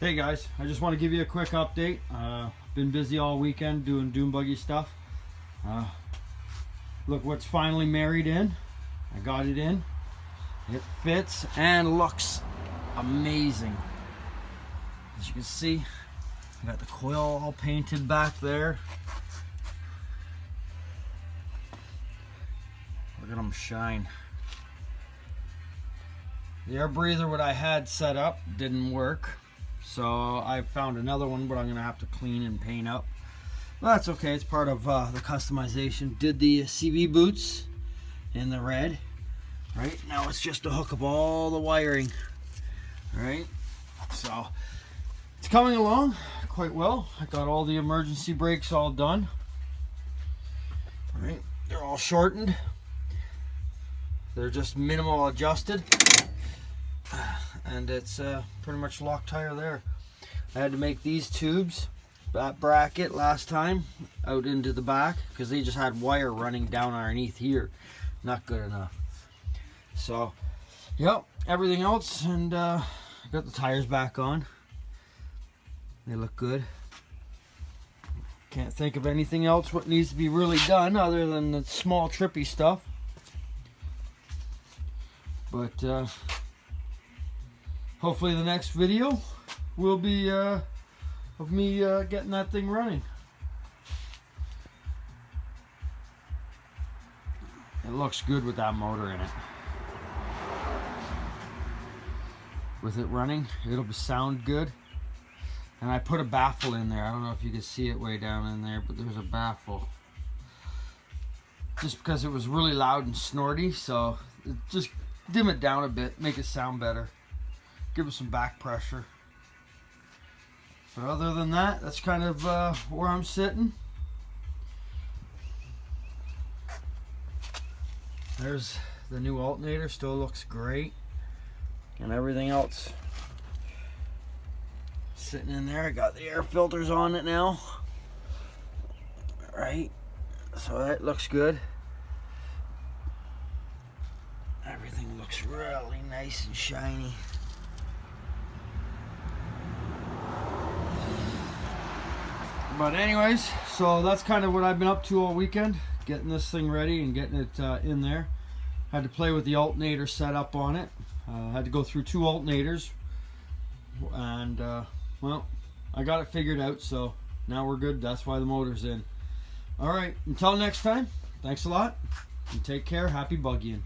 Hey guys, I just want to give you a quick update. Been busy all weekend doing Dune Buggy stuff. Look what's finally married in. I got it in. It fits and looks amazing. As you can see, I got the coil all painted back there. Look at them shine. The air breather what I had set up didn't work, so I found another one, but I'm gonna have to clean and paint up. Well, that's okay, it's part of the customization. Did the CV boots in the red. Right now it's just to hook up all the wiring. Right, so it's coming along quite well. I got all the emergency brakes all done. Right, they're all shortened. They're just minimal adjusted, and it's pretty much lock tire there. I had to make these tubes, that bracket last time, out into the back because they just had wire running down underneath here. Not good enough. So, yep, everything else, and I got the tires back on. They look good. Can't think of anything else what needs to be really done other than the small trippy stuff. But hopefully the next video will be of me getting that thing running. It looks good with that motor in it. With it running, it'll sound good. And I put a baffle in there. I don't know if you can see it way down in there, but there's a baffle. Just because it was really loud and snorty, so just dim it down a bit, make it sound better. Give it some back pressure. But other than that, that's kind of where I'm sitting. There's the new alternator, still looks great. And everything else sitting in there. I got the air filters on it now. Right, so that looks good. Everything looks really nice and shiny. But anyways, so that's kind of what I've been up to all weekend, getting this thing ready and getting it in there. Had to play with the alternator setup on it. Had to go through 2 alternators, and well, I got it figured out, so now we're good. That's why the motor's in. All right, until next time, thanks a lot, and take care. Happy buggying.